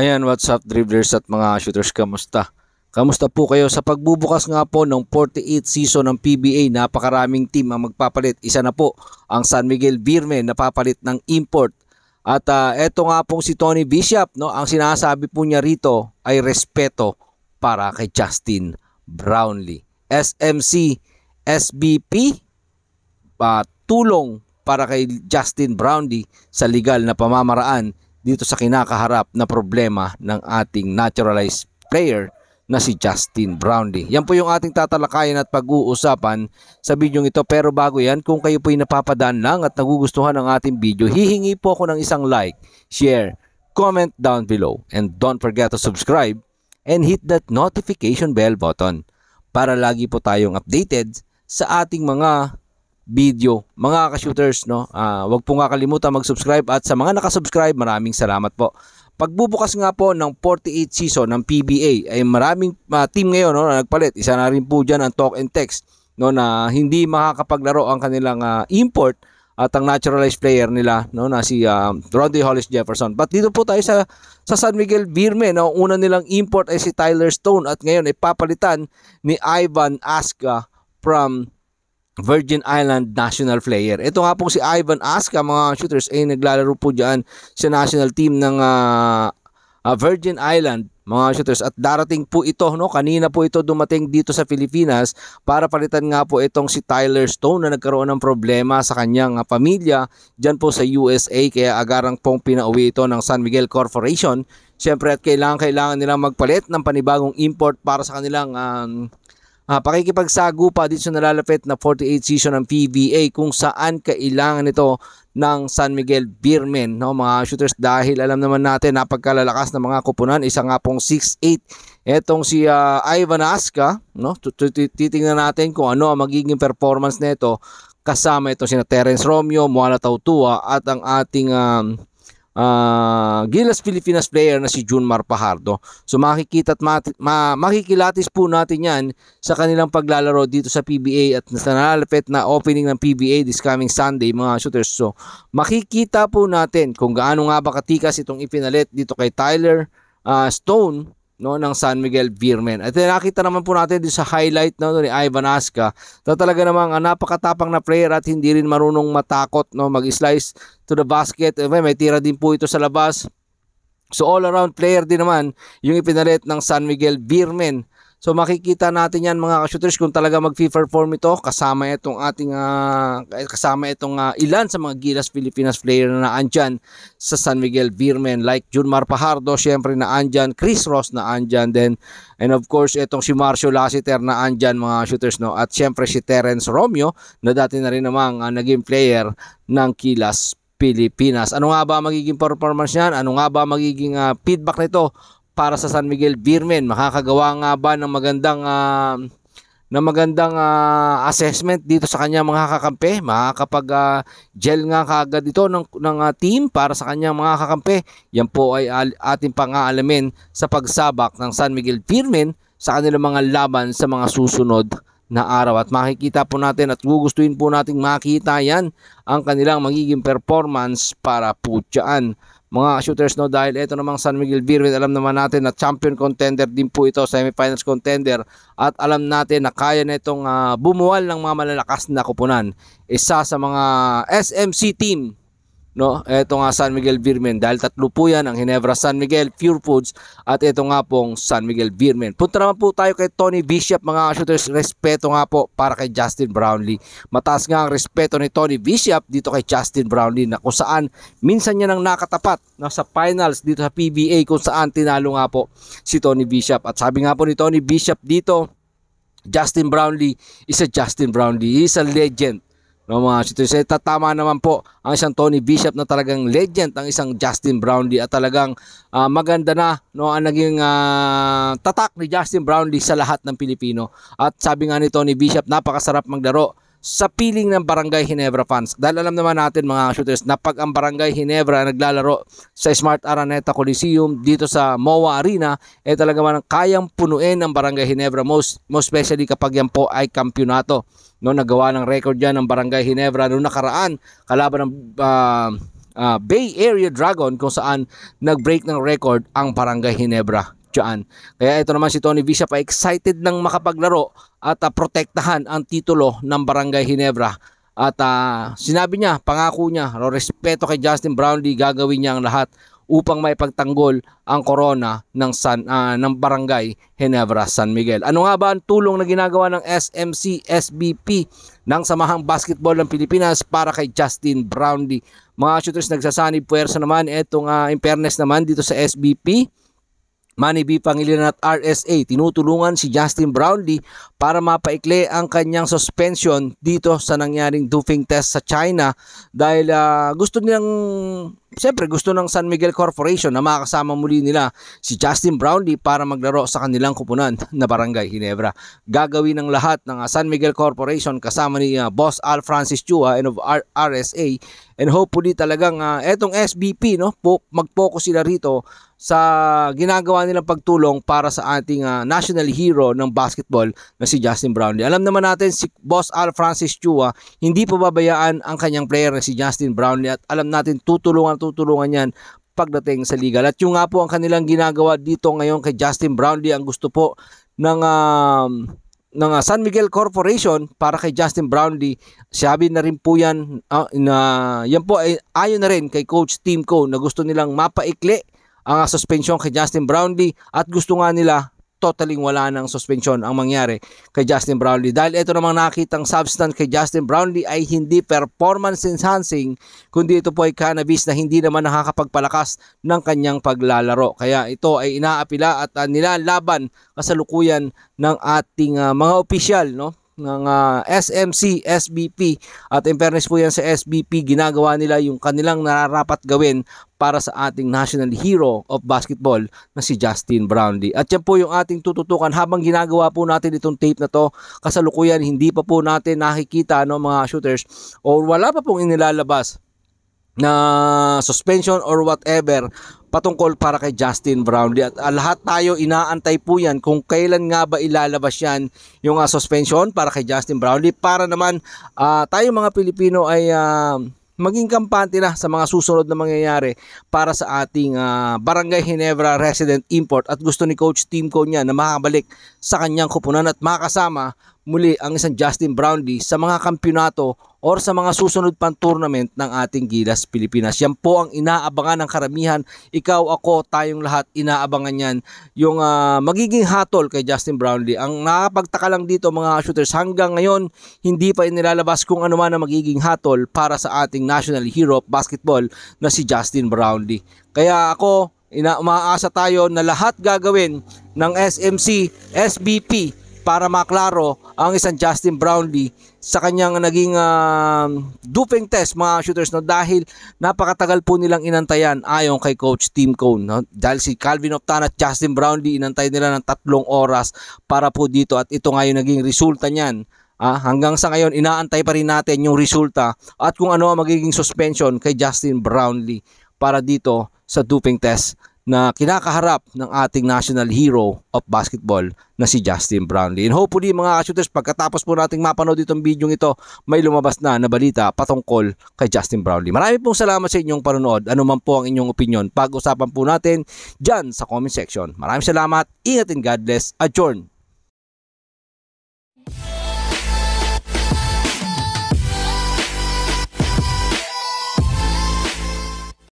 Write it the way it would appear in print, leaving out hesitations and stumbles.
Ayan, what's up dribblers at mga shooters, kamusta? Kamusta po kayo sa pagbubukas nga po ng 48th season ng PBA? Napakaraming team ang magpapalit. Isa na po ang San Miguel Beermen na papalit ng import. At eto nga pong si Tony Bishop, no? Ang sinasabi po niya rito ay respeto para kay Justin Brownlee. SMC SBP, tulong para kay Justin Brownlee sa legal na pamamaraan dito sa kinakaharap na problema ng ating naturalized player na si Justin Brownlee. Yan po yung ating tatalakayan at pag-uusapan sa video ito. Pero bago yan, kung kayo po ay napapadaan lang at nagugustuhan ng ating video, hihingi po ako ng isang like, share, comment down below. And don't forget to subscribe and hit that notification bell button para lagi po tayong updated sa ating mga video, mga ka-shooters, no? Wag po nga kalimutan mag-subscribe, at sa mga nakasubscribe, maraming salamat po. Pagbubukas nga po ng 48th season ng PBA ay maraming team ngayon, no, na nagpalit. Isa na rin po diyan ang Talk and Text, no, na hindi makakapaglaro ang kanilang import at ang naturalized player nila, no, na si Rondy Hollis Jefferson. But dito po tayo sa San Miguel Beermen, no, una nilang import ay si Tyler Stone at ngayon ay papalitan ni Ivan Aska from Virgin Island national player. Ito nga po si Ivan Aska, mga shooters, ay naglalaro po dyan sa national team ng Virgin Island, mga shooters, at darating po ito, no? Kanina po ito dumating dito sa Pilipinas para palitan nga po itong si Tyler Stone na nagkaroon ng problema sa kanyang pamilya dyan po sa USA, kaya agarang pong pinauwi ito ng San Miguel Corporation. Siyempre at kailangan nilang magpalit ng panibagong import para sa kanilang pakikipagsagupa dito sa nalalapit na 48th season ng PBA, kung saan kailangan ito ng San Miguel Beermen, no, mga shooters, dahil alam naman natin napagkalalakas ng mga kupunan. Isa nga pong 6'8 etong si Ivan Aska, no? Titingnan natin kung ano ang magiging performance nito kasama itong sina Terence Romeo, Moana Tautua at ang ating Gilas Pilipinas player na si Junmar Pajardo. So makikita at makikilatis po natin yan sa kanilang paglalaro dito sa PBA at sa nalalapit na opening ng PBA this coming Sunday, mga shooters. So makikita po natin kung gaano nga ba katikas itong ipinalit dito kay Tyler Stone, no, ng San Miguel Beermen. At nakita naman po natin dito sa highlight, no, ni Ivan Aska na talaga namang napakatapang na player at hindi rin marunong matakot, no, mag-slice to the basket. May tira din po ito sa labas. So all around player din naman yung ipinalit ng San Miguel Beermen. So makikita natin yan, mga ka-shooters, kung talaga mag-perform ito kasama itong ating ilan sa mga Gilas Pilipinas player na naandyan sa San Miguel Beermen, like Junmar Pajardo, syempre naandyan, Chris Ross naandyan din, and of course itong si Marcio Lassiter naandyan, mga shooters, no, at syempre si Terence Romeo na dati na rin namang naging player ng Gilas Pilipinas. Ano nga ba magiging performance niyan? Ano nga ba magiging feedback nito para sa San Miguel Beermen? Makakagawa nga ba ng magandang assessment dito sa kanyang mga kakampi? Makakapag-gel nga kaagad ito ng team para sa kanyang mga kakampi? Yan po ay ating pang-aalamin sa pagsabak ng San Miguel Beermen sa kanilang mga laban sa mga susunod na araw. At makikita po natin at gugustuhin po nating makita yan ang kanilang magiging performance para po dyan, mga shooters, no, dahil ito namang San Miguel Beermen, alam naman natin na champion contender din po ito, semifinals contender, at alam natin na kaya na itong bumuwal ng mga malalakas na kupunan. Isa sa mga SMC team, no, ito nga San Miguel Beermen, dahil tatlo po yan, ang Ginebra, San Miguel, Pure Foods, at ito nga pong San Miguel Beermen. Punta naman po tayo kay Tony Bishop, mga shooters. Respeto nga po para kay Justin Brownlee. Mataas nga ang respeto ni Tony Bishop dito kay Justin Brownlee, na kung saan minsan niya nang nakatapat, no, sa finals dito sa PBA, kung saan tinalo nga po si Tony Bishop. At sabi nga po ni Tony Bishop dito, Justin Brownlee is a Justin Brownlee, he is a legend, no, mga shooters. Tatama naman po ang isang Tony Bishop na talagang legend ang isang Justin Brownlee, at talagang maganda na, no, ang naging tatak ni Justin Brownlee sa lahat ng Pilipino. At sabi nga ni Tony Bishop, napakasarap maglaro sa piling ng Barangay Ginebra fans. Dahil alam naman natin, mga shooters, na pag ang Barangay Ginebra naglalaro sa Smart Araneta Coliseum dito sa MOA Arena, talaga man kayang punuin ang Barangay Ginebra, most especially kapag yan po ay kampyonato. No, nagawa ng record yan ng Barangay Ginebra noong nakaraan kalaban ng Bay Area Dragon kung saan nag-break ng record ang Barangay Ginebra dyan. Kaya ito naman si Tony V siya pa excited ng makapaglaro at protektahan ang titulo ng Barangay Ginebra. At sinabi niya, pangako niya, respeto kay Justin Brownlee, gagawin niya ang lahat upang maipagtanggol ang corona ng Barangay Ginebra San Miguel. Ano nga ba ang tulong na ginagawa ng SMC SBP ng Samahang Basketball ng Pilipinas para kay Justin Brownlee? Mga shooters, nagsasanib puwersa naman itong in fairness naman dito sa SBP. Manny B. Pangilinan at RSA tinutulungan si Justin Brownlee para mapaikli ang kanyang suspension dito sa nangyaring doping test sa China dahil gusto ng San Miguel Corporation na makasama muli nila si Justin Brownlee para maglaro sa kanilang kupunan na Barangay Ginebra. Gagawin ng lahat ng San Miguel Corporation kasama ni Boss Al Francis Chua and of RSA, and hopefully talagang etong SBP mag-focus sila rito sa ginagawa nilang pagtulong para sa ating national hero ng basketball na si Justin Brownlee. Alam naman natin si Boss Al Francis Chua hindi pababayaan ang kanyang player na si Justin Brownlee, at alam natin tutulungan yan pagdating sa legal. At yung nga po ang kanilang ginagawa dito ngayon kay Justin Brownlee, ang gusto po ng San Miguel Corporation para kay Justin Brownlee, sabi na rin po yan, yan po ay ayon na rin kay Coach Tim Cone na gusto nilang mapaikli ang suspension kay Justin Brownlee, at gusto nga nila totaling wala ng suspension ang mangyari kay Justin Brownlee dahil ito namang nakitang substance kay Justin Brownlee ay hindi performance enhancing, kundi ito po ay cannabis na hindi naman nakakapagpalakas ng kanyang paglalaro. Kaya ito ay inaapila at nilalaban kasalukuyan ng ating mga opisyal ng SMC, SBP, at in fairness po yan sa SBP, ginagawa nila yung kanilang nararapat gawin para sa ating national hero of basketball na si Justin Brownlee. At yan po yung ating tututukan habang ginagawa po natin itong tape na to. Kasalukuyan hindi pa po natin nakikita mga shooters o wala pa pong inilalabas na suspension or whatever patungkol para kay Justin Brownlee, at lahat tayo inaantay po yan kung kailan nga ba ilalabas yan yung suspension para kay Justin Brownlee para naman tayo mga Pilipino ay maging kampante na sa mga susunod na mangyayari para sa ating Barangay Ginebra resident import, at gusto ni Coach Tim Cone niya na makabalik sa kanyang kupunan at makasama muli ang isang Justin Brownlee sa mga kampyonato or sa mga susunod pang tournament ng ating Gilas Pilipinas. Yan po ang inaabangan ng karamihan. Ikaw, ako, tayong lahat inaabangan yan. Yung magiging hatol kay Justin Brownlee. Ang nakapagtaka lang dito mga shooters, hanggang ngayon hindi pa inilalabas kung ano man ang magiging hatol para sa ating national hero of basketball na si Justin Brownlee. Kaya ako, umaasa tayo na lahat gagawin ng SMC, SBP para maklaro ang isang Justin Brownlee sa kanyang naging doping test mga shooters dahil napakatagal po nilang inantayan ayon kay Coach Tim Cone dahil si Calvin Optan at Justin Brownlee inantay nila ng 3 oras para po dito, at ito nga yung naging resulta niyan. Hanggang sa ngayon inaantay pa rin natin yung resulta at kung ano ang magiging suspension kay Justin Brownlee para dito sa doping test na kinakaharap ng ating national hero of basketball na si Justin Brownlee. And hopefully mga shooters, pagkatapos po nating mapanood itong video ito, may lumabas na balita patungkol kay Justin Brownlee. Marami pong salamat sa inyong panonood. Ano man po ang inyong opinion, pag-usapan po natin dyan sa comment section. Maraming salamat, ingat and God bless. Adjourn.